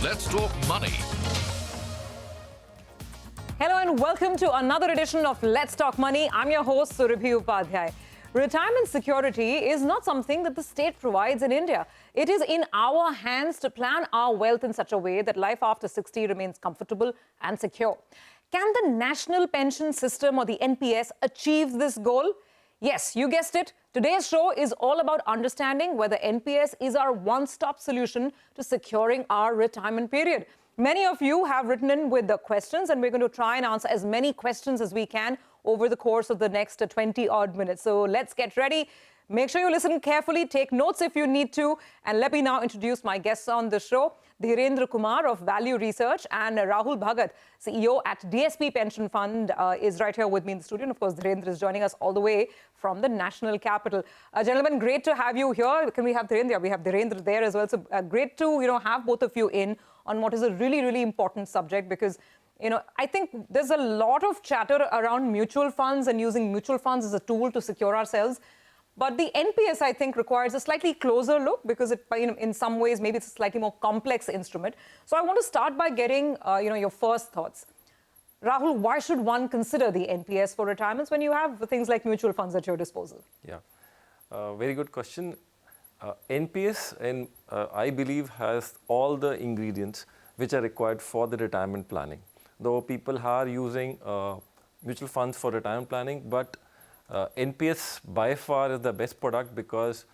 Let's Talk Money. Hello and welcome to another edition of Let's Talk Money. I'm your host, Surabhi Upadhyay. Retirement security is not something that the state provides in India. It is in our hands to plan our wealth in such a way that life after 60 remains comfortable and secure. Can the National Pension System, or the NPS, achieve this goal? Yes, you guessed it. Today's show is all about understanding whether NPS is our one-stop solution to securing our retirement period. Many of you have written in with the questions, and we're going to try and answer as many questions as we can over the course of the next 20-odd minutes. So let's get ready. Make sure you listen carefully, take notes if you need to, and let me now introduce my guests on the show. Dhirendra Kumar of Value Research and Rahul Bhagat, CEO at DSP Pension Fund, is right here with me in the studio. And of course, Dhirendra is joining us all the way from the national capital. Gentlemen, great to have you here. Can we have Dhirendra? We have Dhirendra there as well. So great to have both of you in on what is a really, really important subject, because I think there's a lot of chatter around mutual funds and using mutual funds as a tool to secure ourselves. But the NPS, I think, requires a slightly closer look, because it, in some ways, maybe it's a slightly more complex instrument. So I want to start by getting, your first thoughts. Rahul, why should one consider the NPS for retirements when you have things like mutual funds at your disposal? Yeah, very good question. NPS, and I believe, has all the ingredients which are required for the retirement planning. Though people are using mutual funds for retirement planning, but NPS by far is the best product because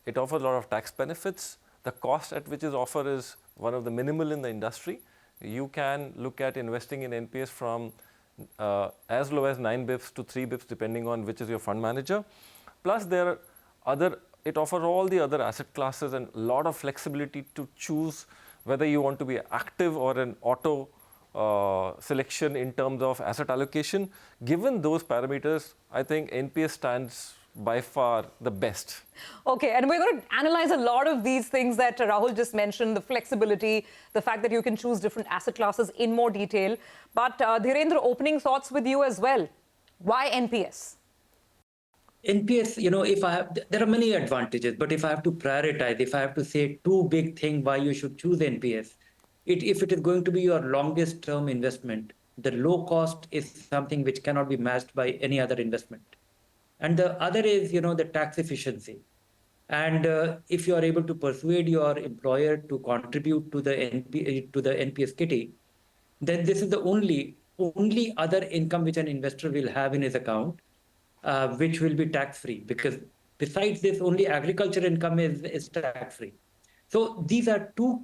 it offers a lot of tax benefits. The cost at which is offered is one of the minimal in the industry. You can look at investing in NPS from as low as 9 bips to 3 bips, depending on which is your fund manager. Plus, it offers all the other asset classes and a lot of flexibility to choose whether you want to be active or an auto selection in terms of asset allocation. Given those parameters, I think NPS stands by far the best. Okay, and we're going to analyze a lot of these things that Rahul just mentioned, the flexibility, the fact that you can choose different asset classes in more detail. But Dhirendra, opening thoughts with you as well. Why NPS? NPS, there are many advantages, but if I have to prioritize, if I have to say two big things why you should choose NPS, if it is going to be your longest term investment, the low cost is something which cannot be matched by any other investment. And the other is, the tax efficiency. And if you are able to persuade your employer to contribute to the NPS kitty, then this is the only other income which an investor will have in his account, which will be tax-free, because besides this, only agriculture income is tax-free. So these are two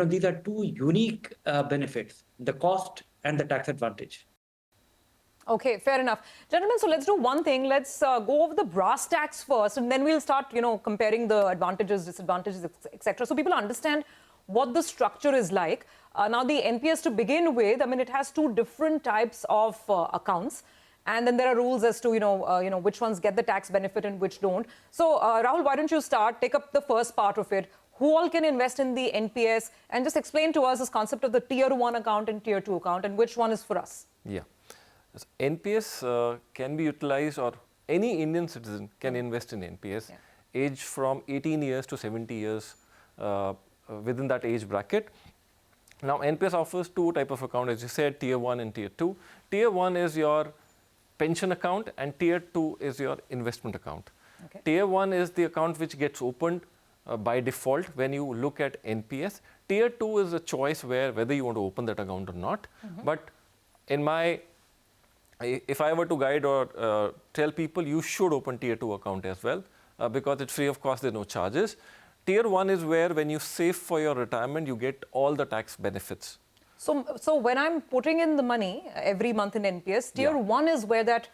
these are two unique benefits: the cost and the tax advantage. Okay, fair enough. Gentlemen, so let's do one thing. Let's go over the brass tacks first, and then we'll start, comparing the advantages, disadvantages, etc. So people understand what the structure is like. Now, the NPS to begin with, it has two different types of accounts. And then there are rules as to, which ones get the tax benefit and which don't. So, Rahul, why don't you start? Take up the first part of it. Who all can invest in the NPS? And just explain to us this concept of the Tier 1 account and Tier 2 account, and which one is for us. Yeah. So NPS can be utilized, or any Indian citizen can invest in NPS, age from 18 years to 70 years within that age bracket. Now, NPS offers two types of account, as you said, Tier 1 and Tier 2. Tier 1 is your pension account, and Tier 2 is your investment account. Okay. Tier 1 is the account which gets opened by default when you look at NPS. Tier 2 is a choice whether you want to open that account or not. But if I were to guide or tell people, you should open Tier 2 account as well, because it's free of cost, there's no charges. Tier 1 is where when you save for your retirement, you get all the tax benefits. So when I'm putting in the money every month in NPS, Tier 1 is where that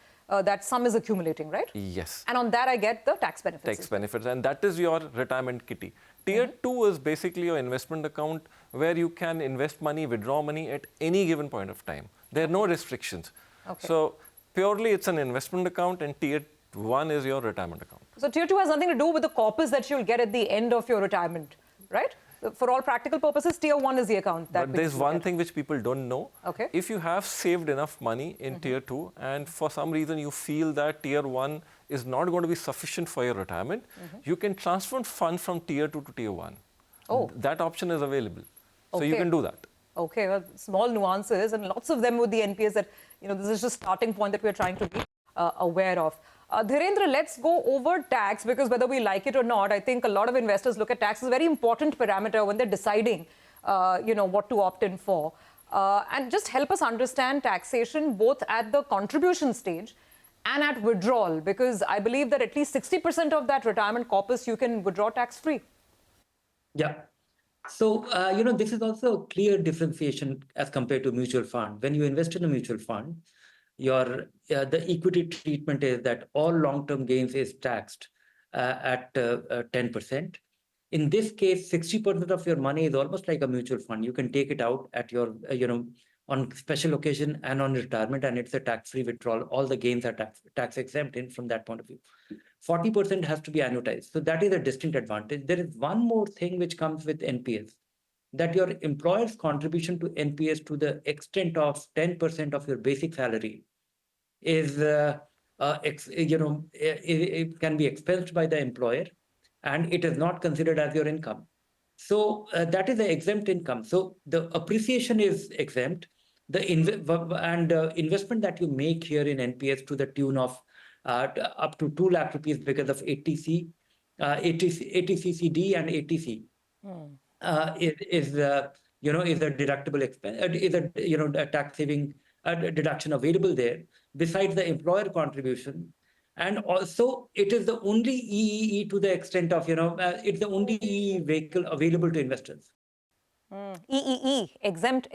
sum is accumulating, right? Yes. And on that, I get the tax benefits. Tax benefits, and that is your retirement kitty. Tier 2 is basically your investment account where you can invest money, withdraw money at any given point of time. There are no restrictions. Okay. So purely it's an investment account, and Tier 1 is your retirement account. So Tier 2 has nothing to do with the corpus that you'll get at the end of your retirement, right? For all practical purposes, Tier 1 is the account. But there's one thing which people don't know. Okay. If you have saved enough money in Tier 2, and for some reason you feel that Tier 1 is not going to be sufficient for your retirement, you can transfer funds from Tier 2 to Tier 1. Oh. That option is available. So you can do that. Okay, well, small nuances and lots of them with the NPS that, this is just starting point that we're trying to be aware of. Dhirendra, let's go over tax, because whether we like it or not, I think a lot of investors look at tax as a very important parameter when they're deciding, what to opt in for. And just help us understand taxation both at the contribution stage and at withdrawal, because I believe that at least 60% of that retirement corpus you can withdraw tax-free. Yeah. So, this is also a clear differentiation as compared to mutual fund. When you invest in a mutual fund, the equity treatment is that all long-term gains is taxed at 10%. In this case, 60% of your money is almost like a mutual fund. You can take it out at your, on special occasion and on retirement, and it's a tax-free withdrawal. All the gains are tax exempt in from that point of view. 40% has to be annuitized. So that is a distinct advantage. There is one more thing which comes with NPS, that your employer's contribution to NPS to the extent of 10% of your basic salary is, it can be expensed by the employer, and it is not considered as your income. So that is the exempt income. So the appreciation is exempt. The investment that you make here in NPS to the tune of up to 2 lakh rupees because of ATC, ATCCD and ATC is a deductible expense, is a tax saving deduction available there besides the employer contribution. And also it is the only EEE to the extent of, it's the only EEE vehicle available to investors. EEE, exempt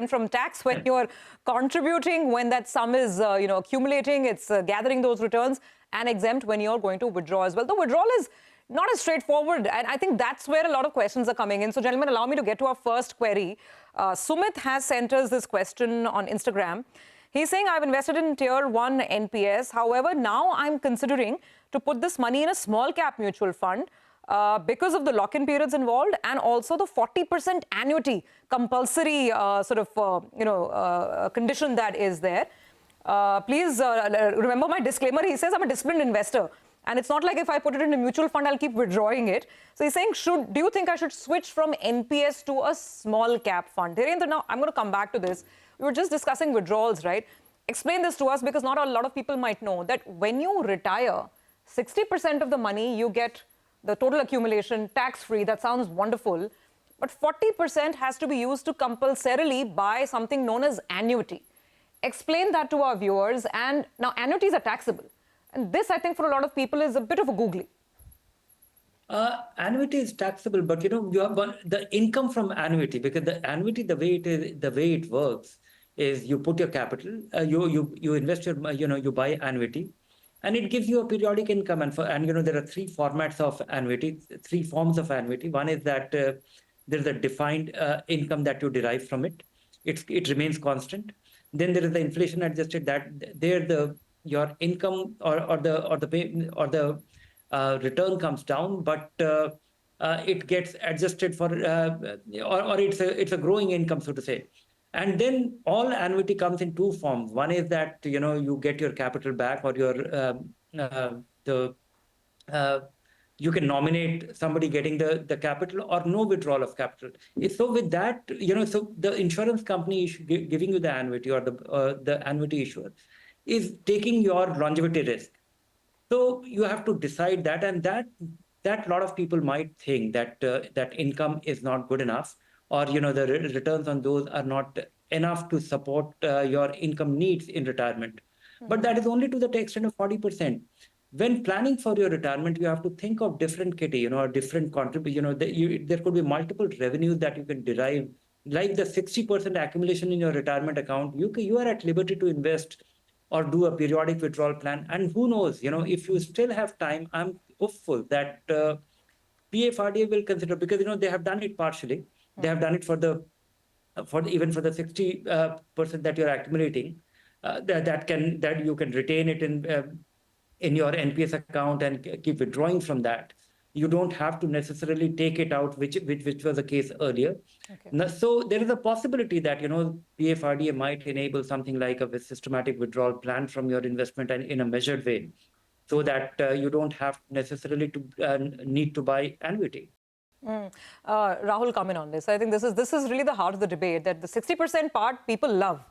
from tax when you're contributing, when that sum is, accumulating, it's gathering those returns, and exempt when you're going to withdraw as well. The withdrawal is not as straightforward, and I think that's where a lot of questions are coming in. So, gentlemen, allow me to get to our first query. Sumit has sent us this question on Instagram. He's saying, I've invested in Tier 1 NPS. However, now I'm considering to put this money in a small cap mutual fund because of the lock-in periods involved and also the 40% annuity compulsory condition that is there. Please remember my disclaimer. He says I'm a disciplined investor. And it's not like if I put it in a mutual fund, I'll keep withdrawing it. So he's saying, do you think I should switch from NPS to a small cap fund? Dhirendra, now I'm going to come back to this. We were just discussing withdrawals, right? Explain this to us, because not a lot of people might know that when you retire, 60% of the money you get the total accumulation tax-free. That sounds wonderful. But 40% has to be used to compulsorily buy something known as annuity. Explain that to our viewers. And now annuities are taxable. And this, I think, for a lot of people is a bit of a googly. Annuity is taxable, but you have the income from annuity, because the annuity, the way it works is you put your capital, you invest your, you buy annuity, and it gives you a periodic income. And there are 3 formats of annuity, 3 forms of annuity. One is that there's a defined income that you derive from it. It remains constant. Then there is the inflation adjusted, that your income or the return comes down, but it gets adjusted for, or it's a growing income, so to say. And then all annuity comes in 2 forms. One is that you get your capital back, or you can nominate somebody getting the capital, or no withdrawal of capital. So with that, so the insurance company giving you the annuity, or the annuity issuer is taking your longevity risk. So you have to decide that, and that lot of people might think that that income is not good enough, or the returns on those are not enough to support your income needs in retirement. But that is only to the extent of 40%. When planning for your retirement, you have to think of different kitty, different contribution. There could be multiple revenues that you can derive, like the 60% accumulation in your retirement account. You are at liberty to invest or do a periodic withdrawal plan. And who knows, if you still have time, I'm hopeful that PFRDA will consider, because, they have done it partially. They have done it even for the 60% that you're accumulating, that you can retain it in your NPS account and keep withdrawing from that. You don't have to necessarily take it out, which was the case earlier. Okay. So there is a possibility that, PFRDA might enable something like a systematic withdrawal plan from your investment, and in a measured way, so that you don't have necessarily to need to buy annuity. Rahul, come in on this. I think this is really the heart of the debate, that the 60% part people love,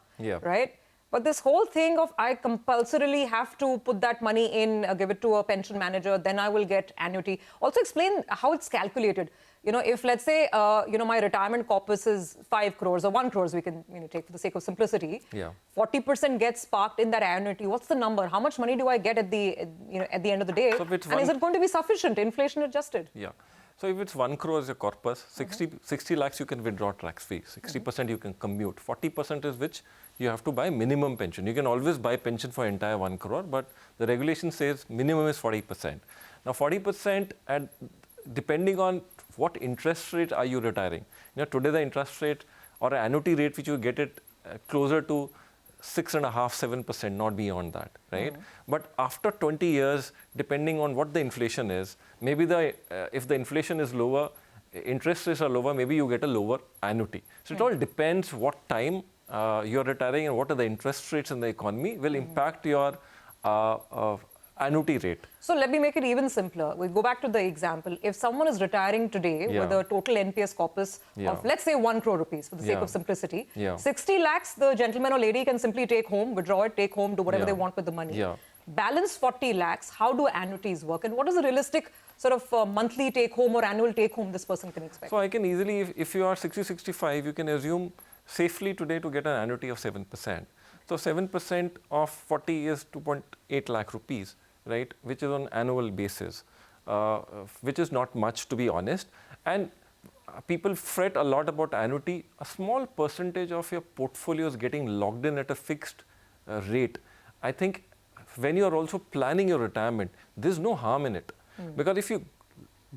right? But this whole thing of I compulsorily have to put that money in, give it to a pension manager, then I will get annuity. Also explain how it's calculated. You know, if let's say, my retirement corpus is 5 crores or 1 crores, we can take for the sake of simplicity. 40% gets parked in that annuity. What's the number? How much money do I get at the end of the day? So and is it going to be sufficient, inflation adjusted? So if it's 1 crore as your corpus, 60 lakhs you can withdraw tax free, 60% you can commute, 40% is which you have to buy minimum pension. You can always buy pension for entire 1 crore, but the regulation says minimum is 40%. Now 40% depending on what interest rate are you retiring. Today the interest rate or annuity rate which you get it closer to 6.5–7%, not beyond that, right? But after 20 years, depending on what the inflation is, maybe if the inflation is lower, interest rates are lower, maybe you get a lower annuity. So it all depends what time you're retiring and what are the interest rates in the economy will impact your annuity rate. So let me make it even simpler. We go back to the example. If someone is retiring today with a total NPS corpus of, let's say, 1 crore rupees for the sake of simplicity, 60 lakhs the gentleman or lady can simply take home, withdraw it, take home, do whatever they want with the money. Balance 40 lakhs, how do annuities work? And what is the realistic sort of monthly take home or annual take home this person can expect? So I can easily, if you are 60–65, you can assume safely today to get an annuity of 7%. So 7% of 40 is 2.8 lakh rupees. Right, which is on annual basis, which is not much, to be honest. And people fret a lot about annuity. A small percentage of your portfolio is getting locked in at a fixed rate. I think when you are also planning your retirement, there's no harm in it. Because if you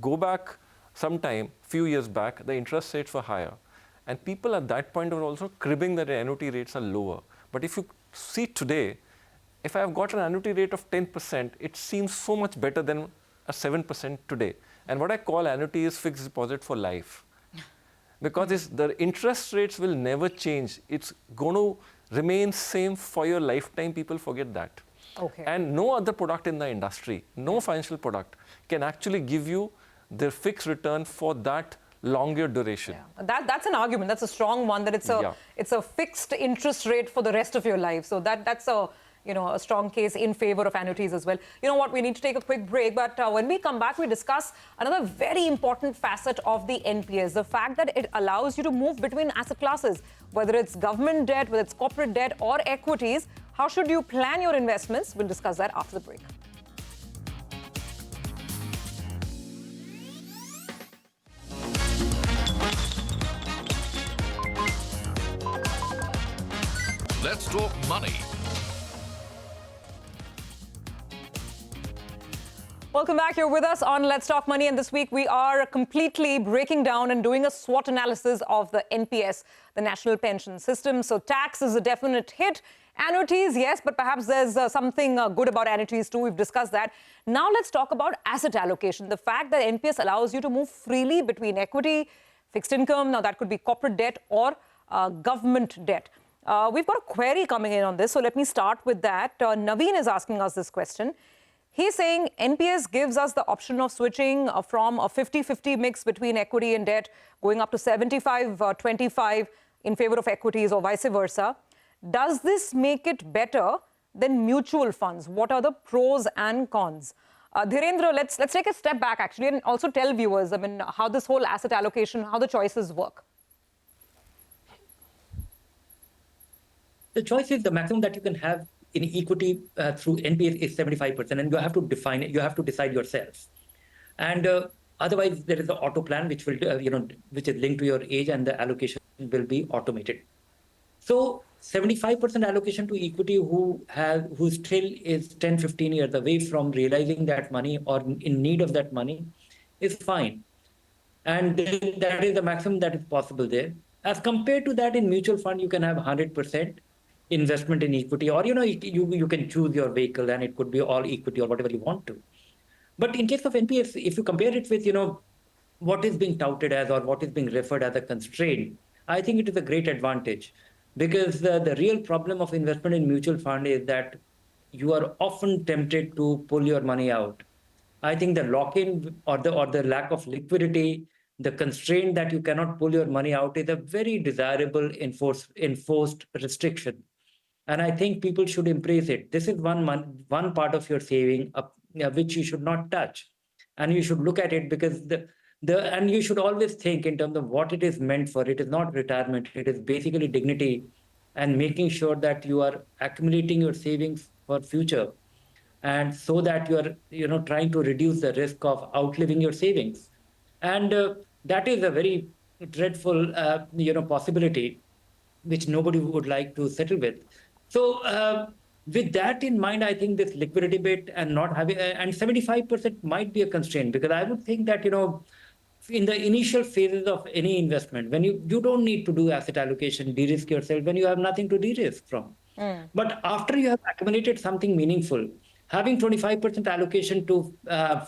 go back sometime, few years back, the interest rates were higher. And people at that point were also cribbing that the annuity rates are lower. But if you see today, if I have got an annuity rate of 10%, it seems so much better than a 7% today. And what I call annuity is fixed deposit for life. Because the interest rates will never change. It's going to remain same for your lifetime. People forget that. And no other product in the industry, no financial product can actually give you the fixed return for that longer duration. That's an argument. That's a strong one, that it's a fixed interest rate for the rest of your life. So that's a strong case in favor of annuities as well. You know what, we need to take a quick break, but when we come back, we discuss another very important facet of the NPS, the fact that it allows you to move between asset classes, whether it's government debt, whether it's corporate debt or equities. How should you plan your investments? We'll discuss that after the break. Let's talk money. Welcome back. You're with us on Let's Talk Money, and this week we are completely breaking down and doing a SWOT analysis of the NPS, the National Pension System. So tax is a definite hit. Annuities, yes, but perhaps there's something good about annuities too. We've discussed that. Now let's talk about asset allocation, the fact that NPS allows you to move freely between equity, fixed income, now that could be corporate debt or government debt. We've got a query coming in on this, so let me start with that. Naveen is asking us this question. He's saying NPS gives us the option of switching from a 50-50 mix between equity and debt, going up to 75-25 in favor of equities or vice versa. Does this make it better than mutual funds? What are the pros and cons? Dhirendra, let's take a step back actually and also tell viewers, how this whole asset allocation, how the choices work. The choice is the maximum that you can have in equity through NPS is 75%, and you have to define it. You have to decide yourself. And otherwise, there is the auto plan, which will, which is linked to your age, and the allocation will be automated. So 75% allocation to equity who still is 10–15 years away from realizing that money or in need of that money is fine. And that is the maximum that is possible there. As compared to that, in mutual fund, you can have 100% investment in equity, or you can choose your vehicle and it could be all equity or whatever you want to. But in case of NPS, if you compare it with what is being touted as or what is being referred as a constraint, I think it is a great advantage, because the real problem of investment in mutual fund is that you are often tempted to pull your money out. I think the lock-in or the lack of liquidity the constraint that you cannot pull your money out is a very desirable enforced restriction. And I think people should embrace it. This is one part of your saving which you should not touch. And you should look at it because and you should always think in terms of what it is meant for. It is not retirement. It is basically dignity and making sure that you are accumulating your savings for future. And so that you are, trying to reduce the risk of outliving your savings. And that is a very dreadful, possibility, which nobody would like to settle with. So with that in mind, I think this liquidity bit and not having, and 75% might be a constraint, because I would think that, in the initial phases of any investment, when you don't need to do asset allocation, de-risk yourself when you have nothing to de-risk from. But after you have accumulated something meaningful, having 25% allocation to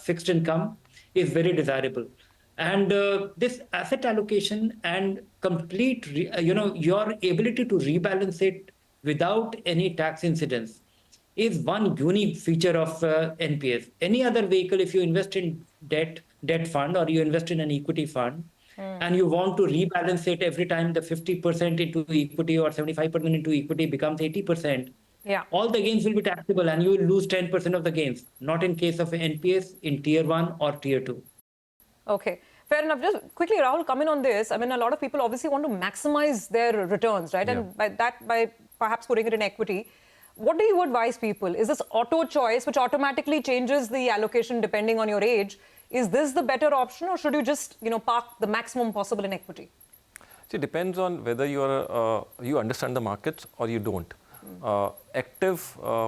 fixed income is very desirable. And this asset allocation and complete, your ability to rebalance it without any tax incidence is one unique feature of NPS. Any other vehicle, if you invest in debt fund, or you invest in an equity fund, and you want to rebalance it every time the 50% into equity or 75% into equity becomes 80%, all the gains will be taxable and you will lose 10% of the gains. Not in case of NPS in tier 1 or tier 2. Okay. Fair enough. Just quickly, Rahul, come in on this. I mean, a lot of people obviously want to maximize their returns, right? Yeah. And by perhaps putting it in equity. What do you advise people? Is this auto choice, which automatically changes the allocation depending on your age? Is this the better option, or should you just, park the maximum possible in equity? See, it depends on whether you understand the markets or you don't. Active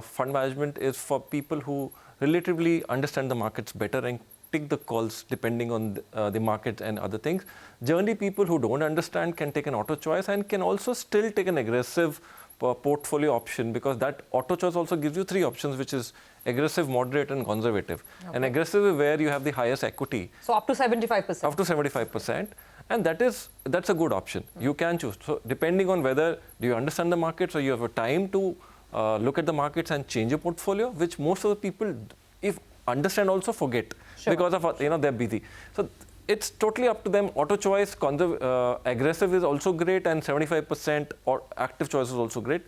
fund management is for people who relatively understand the markets better and take the calls depending on the market and other things. Generally, people who don't understand can take an auto choice and can also still take an aggressive portfolio option, because that auto choice also gives you 3 options, which is aggressive, moderate and conservative. Okay. And aggressive is where you have the highest equity. So up to 75%. Up to 75%. And that's a good option. You can choose. So depending on whether do you understand the markets or you have a time to look at the markets and change your portfolio, which most of the people, if understand, also forget because of they're busy. So it's totally up to them. Auto choice, aggressive is also great, and 75% or active choice is also great.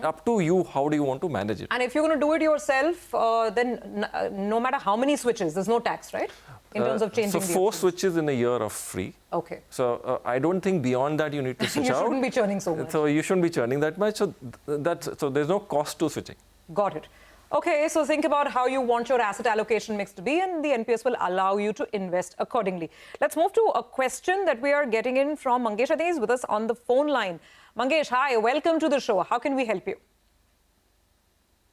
Up to you, how do you want to manage it? And if you're going to do it yourself, then no matter how many switches, there's no tax, right? In terms of changing. So 4 switches in a year are free. Okay. So I don't think beyond that you need to switch out. You shouldn't be churning so much. So you shouldn't be churning that much. So there's no cost to switching. Got it. Okay, so think about how you want your asset allocation mix to be, and the NPS will allow you to invest accordingly. Let's move to a question that we are getting in from Mangesh. I think he's with us on the phone line. Mangesh, hi, welcome to the show. How can we help you?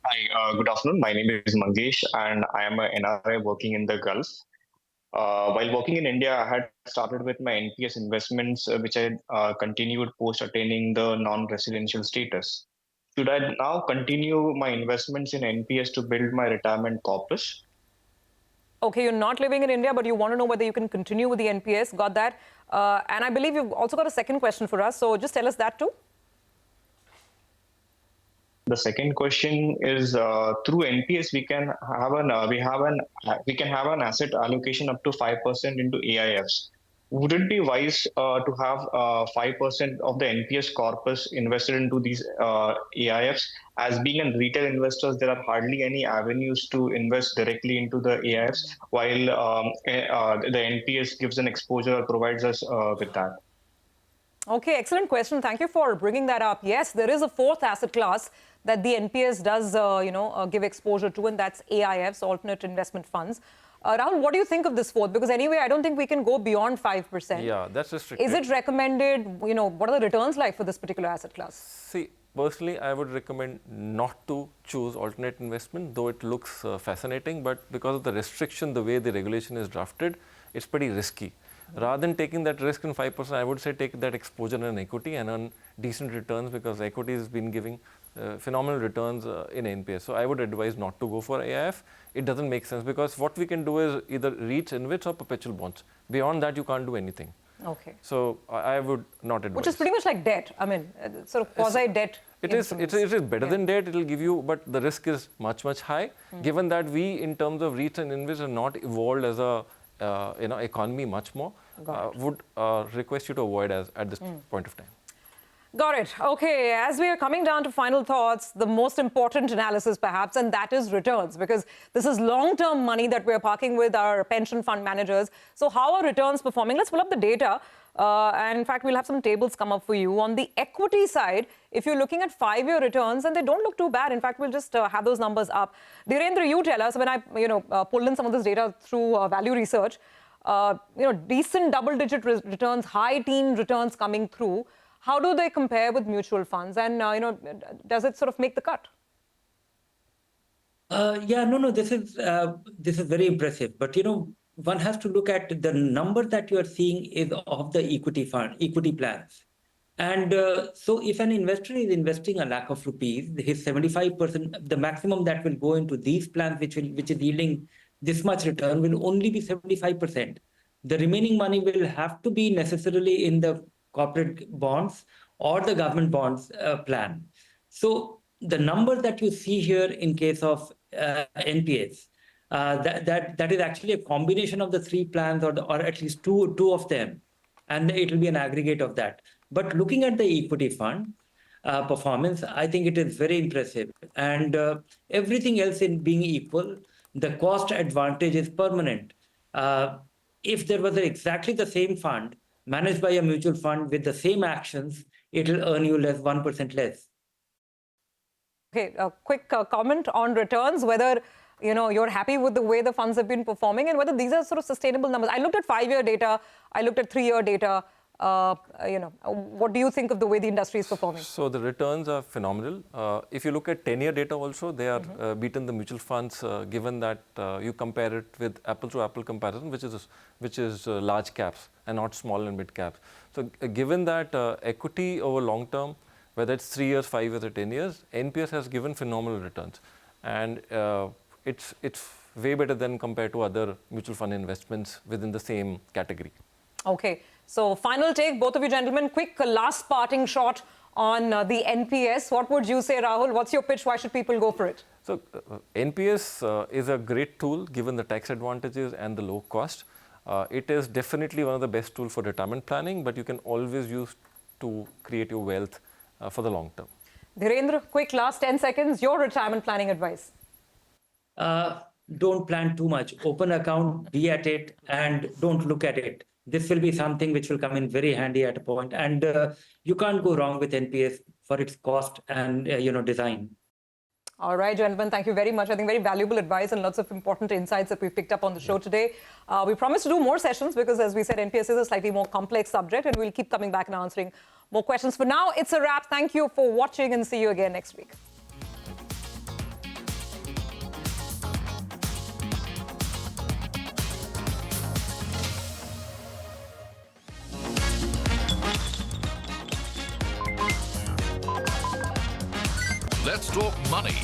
Hi, good afternoon. My name is Mangesh, and I am an NRI working in the Gulf. While working in India, I had started with my NPS investments, which I continued post attaining the non-residential status. Should I now continue my investments in NPS to build my retirement corpus? Okay, you're not living in India, but you want to know whether you can continue with the NPS. Got that. And I believe you've also got a second question for us. So just tell us that too. The second question is through NPS we can have an asset allocation up to 5% into AIFs. Would it be wise to have 5% of the NPS corpus invested into these AIFs? As being a retail investors, there are hardly any avenues to invest directly into the AIFs, while the NPS gives an exposure or provides us with that. Okay, excellent question. Thank you for bringing that up. Yes, there is a fourth asset class that the NPS does, give exposure to, and that's AIFs, alternate investment funds. Rahul, what do you think of this fourth? Because anyway, I don't think we can go beyond 5%. Yeah, that's restricted. Is it recommended? What are the returns like for this particular asset class? See, personally, I would recommend not to choose alternate investment, though it looks fascinating, but because of the restriction, the way the regulation is drafted, it's pretty risky. Rather than taking that risk in 5%, I would say take that exposure in equity and earn decent returns, because equity has been giving phenomenal returns in NPS. So I would advise not to go for AIF. It doesn't make sense, because what we can do is either REITs, InvITs or perpetual bonds. Beyond that, you can't do anything. Okay. So I would not advise. Which is pretty much like debt. I mean, sort of quasi-debt. It is better than debt. It will give you, but the risk is much, much high. Given that we, in terms of REITs and InvITs, are not evolved as economy much more. Would request you to avoid at this point of time. Got it. Okay, as we are coming down to final thoughts, the most important analysis perhaps, and that is returns, because this is long-term money that we're parking with our pension fund managers. So how are returns performing? Let's pull up the data. And in fact, we'll have some tables come up for you. On the equity side, if you're looking at 5-year returns, and they don't look too bad. In fact, we'll just have those numbers up. Dhirendra, you tell us, when I pulled in some of this data through value research, decent double-digit returns, high-teen returns coming through. How do they compare with mutual funds? And, does it sort of make the cut? This is very impressive. But, one has to look at the number that you are seeing is of the equity plans. And so if an investor is investing a lakh of rupees, his 75%, the maximum that will go into these plans, which is yielding this much return, will only be 75%. The remaining money will have to be necessarily in the corporate bonds or the government bonds plan. So the number that you see here in case of NPS, that is actually a combination of the 3 plans or at least two of them, and it will be an aggregate of that. But looking at the equity fund performance, I think it is very impressive. And everything else in being equal, the cost advantage is permanent. If there was exactly the same fund managed by a mutual fund with the same actions, it will earn you 1% less. Okay, a quick comment on returns, whether you're happy with the way the funds have been performing and whether these are sort of sustainable numbers. I looked at 5-year data, I looked at 3-year data. What do you think of the way the industry is performing? So the returns are phenomenal. If you look at 10-year data also, they are beaten the mutual funds, given that you compare it with apple-to-apple comparison, which is large caps and not small and mid caps. So given that equity over long term, whether it's 3 years, 5 years or 10 years, NPS has given phenomenal returns. And it's way better than compared to other mutual fund investments within the same category. Okay. So final take, both of you gentlemen, quick last parting shot on the NPS. What would you say, Rahul? What's your pitch? Why should people go for it? So NPS is a great tool given the tax advantages and the low cost. It is definitely one of the best tools for retirement planning, but you can always use to create your wealth for the long term. Dhirendra, quick last 10 seconds, your retirement planning advice. Don't plan too much. Open account, be at it, and don't look at it. This will be something which will come in very handy at a point. And you can't go wrong with NPS for its cost and design. All right, gentlemen, thank you very much. I think very valuable advice and lots of important insights that we've picked up on the show today. We promise to do more sessions because, as we said, NPS is a slightly more complex subject and we'll keep coming back and answering more questions. For now, it's a wrap. Thank you for watching and see you again next week. Let's talk money.